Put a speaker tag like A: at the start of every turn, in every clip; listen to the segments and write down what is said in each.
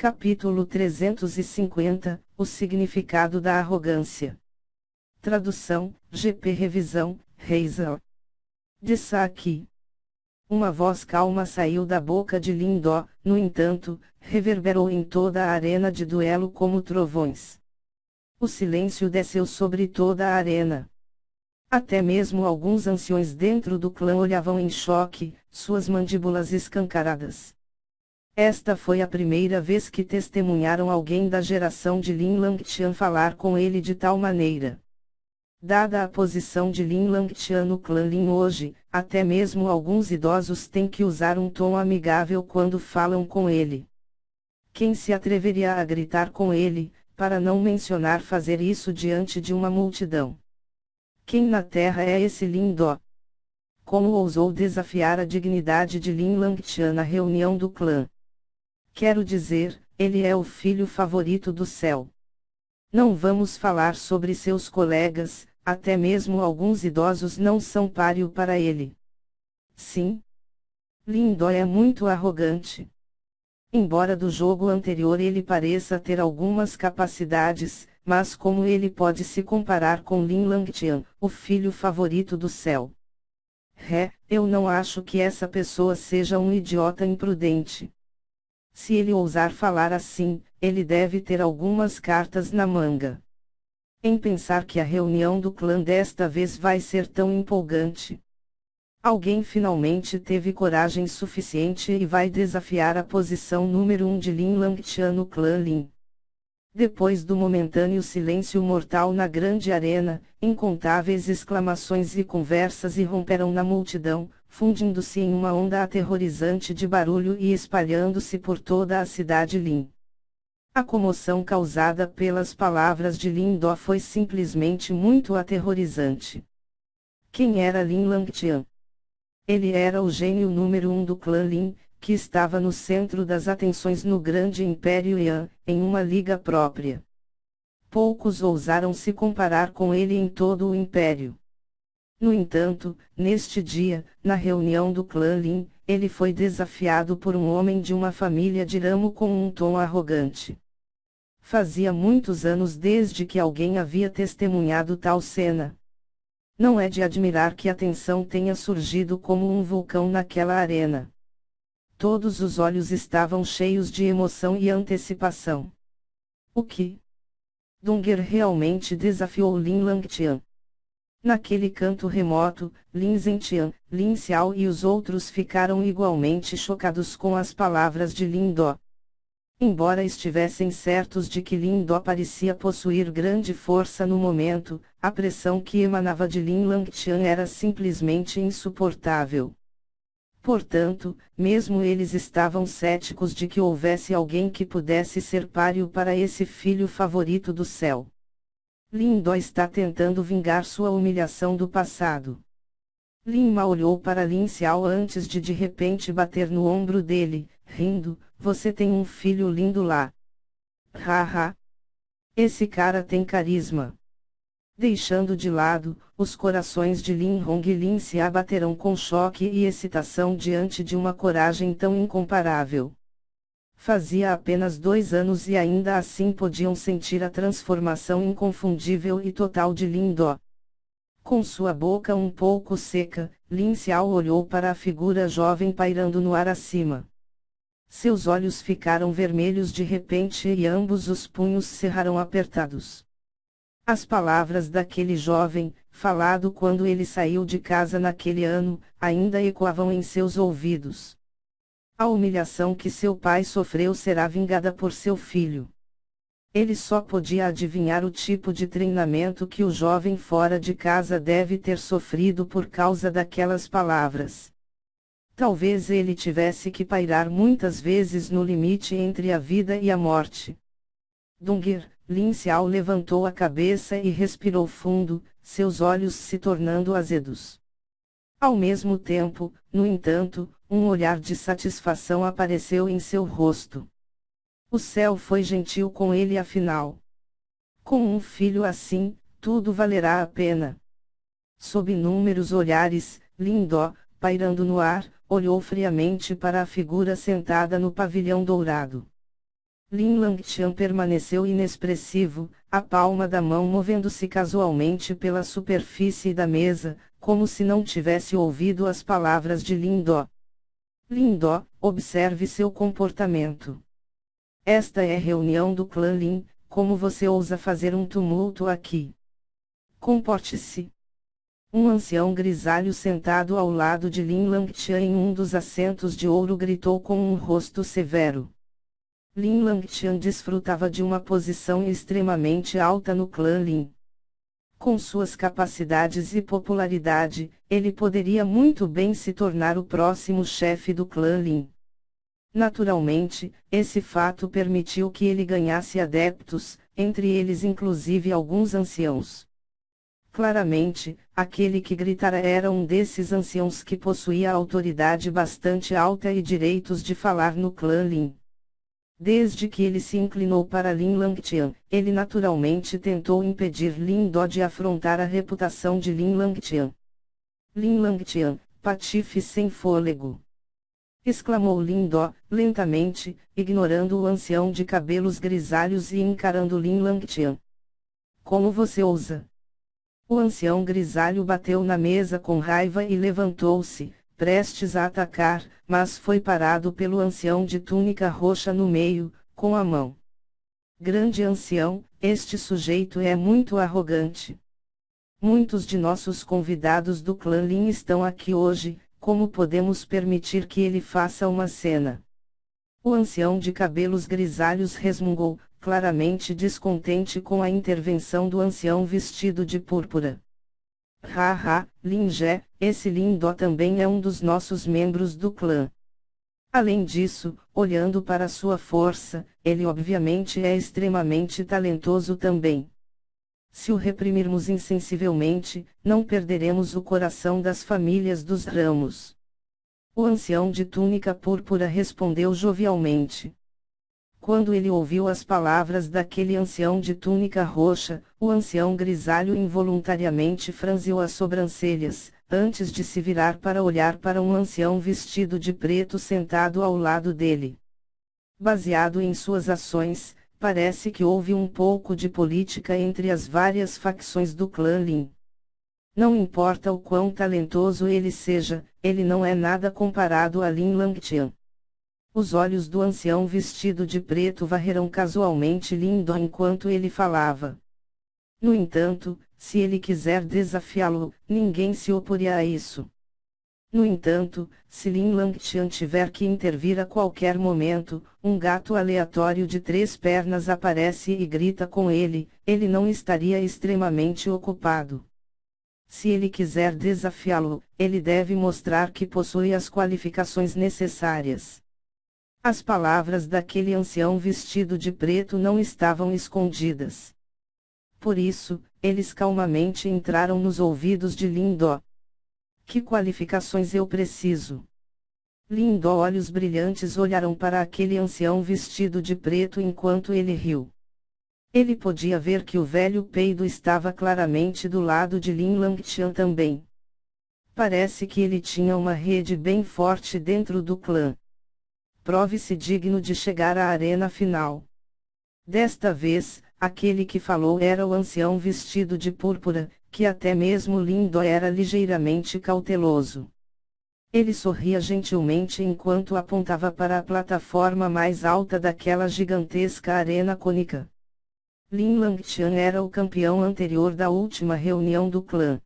A: Capítulo 350, o significado da arrogância. Tradução, GP Revisão, Reisel. Destaque. Uma voz calma saiu da boca de Lindó, no entanto, reverberou em toda a arena de duelo como trovões. O silêncio desceu sobre toda a arena. Até mesmo alguns anciões dentro do clã olhavam em choque, suas mandíbulas escancaradas. Esta foi a primeira vez que testemunharam alguém da geração de Lin Langtian falar com ele de tal maneira. Dada a posição de Lin Langtian no clã Lin hoje, até mesmo alguns idosos têm que usar um tom amigável quando falam com ele. Quem se atreveria a gritar com ele, para não mencionar fazer isso diante de uma multidão? Quem na terra é esse Lin Dó? Como ousou desafiar a dignidade de Lin Langtian na reunião do clã? Quero dizer, ele é o filho favorito do céu. Não vamos falar sobre seus colegas, até mesmo alguns idosos não são páreo para ele. Sim. Lin Dó é muito arrogante. Embora do jogo anterior ele pareça ter algumas capacidades, mas como ele pode se comparar com Lin Langtian, o filho favorito do céu? Eu não acho que essa pessoa seja um idiota imprudente. Se ele ousar falar assim, ele deve ter algumas cartas na manga. Em pensar que a reunião do clã desta vez vai ser tão empolgante. Alguém finalmente teve coragem suficiente e vai desafiar a posição número 1 de Lin Langtian no clã Lin. Depois do momentâneo silêncio mortal na grande arena, incontáveis exclamações e conversas irromperam na multidão, fundindo-se em uma onda aterrorizante de barulho e espalhando-se por toda a cidade Lin. A comoção causada pelas palavras de Lin Dó foi simplesmente muito aterrorizante. Quem era Lin Langtian? Ele era o gênio número 1 do clã Lin, que estava no centro das atenções no grande Império Yan, em uma liga própria. Poucos ousaram se comparar com ele em todo o Império. No entanto, neste dia, na reunião do clã Lin, ele foi desafiado por um homem de uma família de ramo com um tom arrogante. Fazia muitos anos desde que alguém havia testemunhado tal cena. Não é de admirar que a tensão tenha surgido como um vulcão naquela arena. Todos os olhos estavam cheios de emoção e antecipação. O que? Dongir realmente desafiou Lin Langtian. Naquele canto remoto, Lin Zentian, Lin Xiao e os outros ficaram igualmente chocados com as palavras de Lin Dó. Embora estivessem certos de que Lin Dó parecia possuir grande força no momento, a pressão que emanava de Lin Langtian era simplesmente insuportável. Portanto, mesmo eles estavam céticos de que houvesse alguém que pudesse ser páreo para esse filho favorito do céu. Lin Dó está tentando vingar sua humilhação do passado. Lin Ma olhou para Lin Xiao antes de repente bater no ombro dele, rindo, você tem um filho lindo lá. Haha. Esse cara tem carisma. Deixando de lado, os corações de Lin Hong e Lin Xia bateram com choque e excitação diante de uma coragem tão incomparável. Fazia apenas 2 anos e ainda assim podiam sentir a transformação inconfundível e total de Lin Dó. Com sua boca um pouco seca, Lin Xiao olhou para a figura jovem pairando no ar acima. Seus olhos ficaram vermelhos de repente e ambos os punhos cerraram apertados. As palavras daquele jovem, falado quando ele saiu de casa naquele ano, ainda ecoavam em seus ouvidos. A humilhação que seu pai sofreu será vingada por seu filho. Ele só podia adivinhar o tipo de treinamento que o jovem fora de casa deve ter sofrido por causa daquelas palavras. Talvez ele tivesse que pairar muitas vezes no limite entre a vida e a morte. Dongir, Lin Xiao levantou a cabeça e respirou fundo, seus olhos se tornando azedos. Ao mesmo tempo, no entanto, um olhar de satisfação apareceu em seu rosto. O céu foi gentil com ele afinal. Com um filho assim, tudo valerá a pena. Sob inúmeros olhares, Lin Dó, pairando no ar, olhou friamente para a figura sentada no pavilhão dourado. Lin Langtian permaneceu inexpressivo, a palma da mão movendo-se casualmente pela superfície da mesa, como se não tivesse ouvido as palavras de Lin Do. Lin Do, observe seu comportamento. Esta é reunião do clã Lin, como você ousa fazer um tumulto aqui? Comporte-se. Um ancião grisalho sentado ao lado de Lin Langtian em um dos assentos de ouro gritou com um rosto severo. Lin Langtian desfrutava de uma posição extremamente alta no clã Lin. Com suas capacidades e popularidade, ele poderia muito bem se tornar o próximo chefe do clã Lin. Naturalmente, esse fato permitiu que ele ganhasse adeptos, entre eles inclusive alguns anciãos. Claramente, aquele que gritara era um desses anciãos que possuía autoridade bastante alta e direitos de falar no clã Lin. Desde que ele se inclinou para Lin Langtian, ele naturalmente tentou impedir Lin Do de afrontar a reputação de Lin Langtian. Lin Langtian, patife sem fôlego! Exclamou Lin Do, lentamente, ignorando o ancião de cabelos grisalhos e encarando Lin Langtian. Como você ousa? O ancião grisalho bateu na mesa com raiva e levantou-se, prestes a atacar, mas foi parado pelo ancião de túnica roxa no meio, com a mão. Grande ancião, este sujeito é muito arrogante. Muitos de nossos convidados do clã Lin estão aqui hoje, como podemos permitir que ele faça uma cena? O ancião de cabelos grisalhos resmungou, claramente descontente com a intervenção do ancião vestido de púrpura. Haha, Lin Jé, esse Lin Do também é um dos nossos membros do clã. Além disso, olhando para sua força, ele obviamente é extremamente talentoso também. Se o reprimirmos insensivelmente, não perderemos o coração das famílias dos ramos. O ancião de túnica púrpura respondeu jovialmente. Quando ele ouviu as palavras daquele ancião de túnica roxa, o ancião grisalho involuntariamente franziu as sobrancelhas, antes de se virar para olhar para um ancião vestido de preto sentado ao lado dele. Baseado em suas ações, parece que houve um pouco de política entre as várias facções do clã Lin. Não importa o quão talentoso ele seja, ele não é nada comparado a Lin Langtian. Os olhos do ancião vestido de preto varreram casualmente Lin Do enquanto ele falava. No entanto, se ele quiser desafiá-lo, ninguém se oporia a isso. No entanto, se Lin Langtian tiver que intervir a qualquer momento, um gato aleatório de 3 pernas aparece e grita com ele, ele não estaria extremamente ocupado. Se ele quiser desafiá-lo, ele deve mostrar que possui as qualificações necessárias. As palavras daquele ancião vestido de preto não estavam escondidas. Por isso, eles calmamente entraram nos ouvidos de Lin Do. Que qualificações eu preciso? Lin Do, olhos brilhantes, olharam para aquele ancião vestido de preto enquanto ele riu. Ele podia ver que o velho peido estava claramente do lado de Lin Langtian também. Parece que ele tinha uma rede bem forte dentro do clã. Prove-se digno de chegar à arena final. Desta vez, aquele que falou era o ancião vestido de púrpura, que até mesmo Lin Do era ligeiramente cauteloso. Ele sorria gentilmente enquanto apontava para a plataforma mais alta daquela gigantesca arena cônica. Lin Langtian era o campeão anterior da última reunião do clã.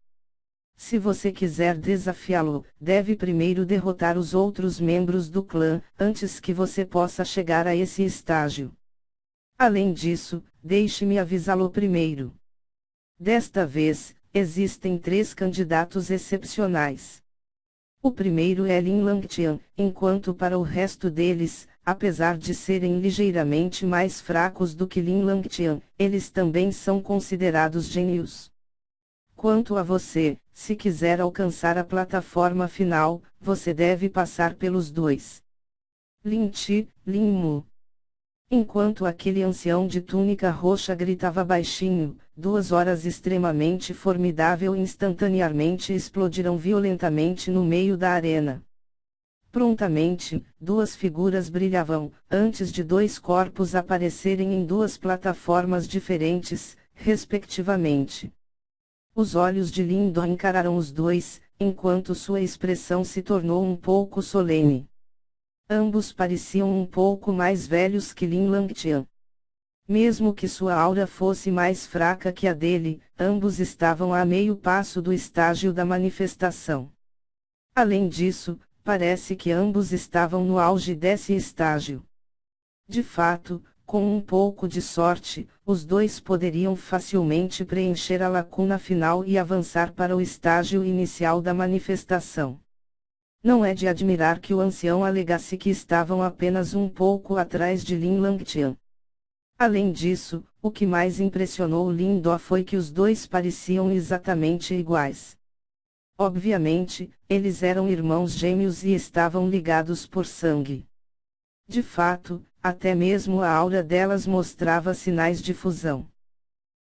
A: Se você quiser desafiá-lo, deve primeiro derrotar os outros membros do clã, antes que você possa chegar a esse estágio. Além disso, deixe-me avisá-lo primeiro. Desta vez, existem 3 candidatos excepcionais. O primeiro é Lin Langtian, enquanto para o resto deles, apesar de serem ligeiramente mais fracos do que Lin Langtian, eles também são considerados gênios. Quanto a você, se quiser alcançar a plataforma final, você deve passar pelos 2. Lin Ti, Lin Mu. Enquanto aquele ancião de túnica roxa gritava baixinho, 2 horas extremamente formidável instantaneamente explodiram violentamente no meio da arena. Prontamente, duas figuras brilhavam, antes de dois corpos aparecerem em duas plataformas diferentes, respectivamente. Os olhos de Lindó encararam os dois, enquanto sua expressão se tornou um pouco solene. Ambos pareciam um pouco mais velhos que Lin Langtian. Mesmo que sua aura fosse mais fraca que a dele, ambos estavam a meio passo do estágio da manifestação. Além disso, parece que ambos estavam no auge desse estágio. De fato, com um pouco de sorte, os dois poderiam facilmente preencher a lacuna final e avançar para o estágio inicial da manifestação. Não é de admirar que o ancião alegasse que estavam apenas um pouco atrás de Lin Langtian. Além disso, o que mais impressionou Lindó foi que os dois pareciam exatamente iguais. Obviamente, eles eram irmãos gêmeos e estavam ligados por sangue. De fato, até mesmo a aura delas mostrava sinais de fusão.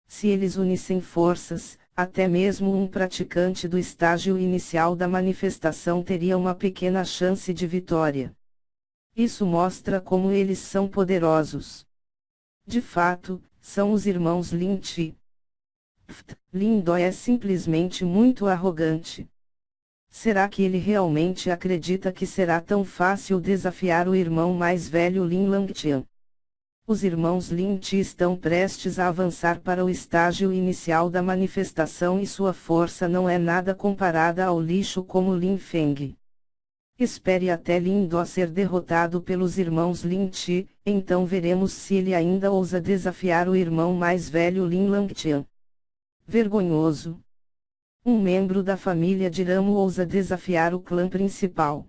A: Se eles unissem forças, até mesmo um praticante do estágio inicial da manifestação teria uma pequena chance de vitória. Isso mostra como eles são poderosos. De fato, são os irmãos Lin Chi. Lindó é simplesmente muito arrogante. Será que ele realmente acredita que será tão fácil desafiar o irmão mais velho Lin Langtian? Os irmãos Lin Chi estão prestes a avançar para o estágio inicial da manifestação e sua força não é nada comparada ao lixo como Lin Feng. Espere até Lindó ser derrotado pelos irmãos Lin Chi, então veremos se ele ainda ousa desafiar o irmão mais velho Lin Langtian. Vergonhoso! Um membro da família de Ramo ousa desafiar o clã principal.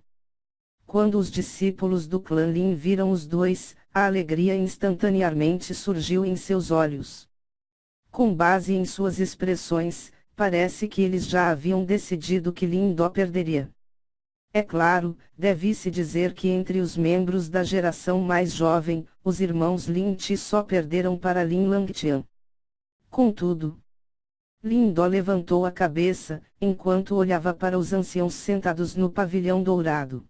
A: Quando os discípulos do clã Lin viram os dois, a alegria instantaneamente surgiu em seus olhos. Com base em suas expressões, parece que eles já haviam decidido que Lindó perderia. É claro, deve-se dizer que entre os membros da geração mais jovem, os irmãos Lin Chi só perderam para Lin Langtian. Contudo, Lindó levantou a cabeça, enquanto olhava para os anciãos sentados no pavilhão dourado.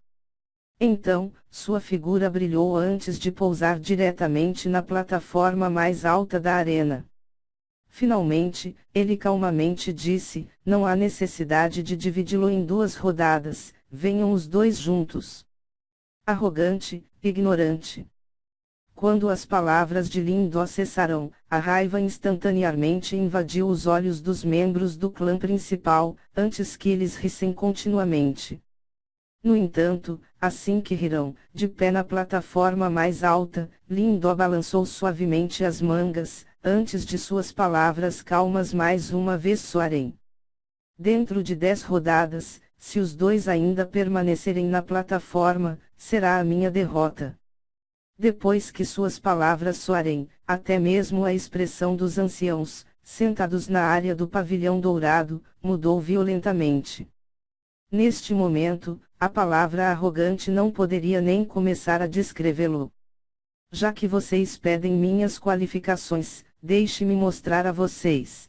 A: Então, sua figura brilhou antes de pousar diretamente na plataforma mais alta da arena. Finalmente, ele calmamente disse: não há necessidade de dividi-lo em duas rodadas, venham os dois juntos. Arrogante, ignorante. Quando as palavras de Lindó cessaram, a raiva instantaneamente invadiu os olhos dos membros do clã principal, antes que eles rissem continuamente. No entanto, assim que riram, de pé na plataforma mais alta, Lindó balançou suavemente as mangas, antes de suas palavras calmas mais uma vez soarem. Dentro de 10 rodadas, se os dois ainda permanecerem na plataforma, será a minha derrota. Depois que suas palavras soarem, até mesmo a expressão dos anciãos, sentados na área do pavilhão dourado, mudou violentamente. Neste momento, a palavra arrogante não poderia nem começar a descrevê-lo. Já que vocês pedem minhas qualificações, deixe-me mostrar a vocês.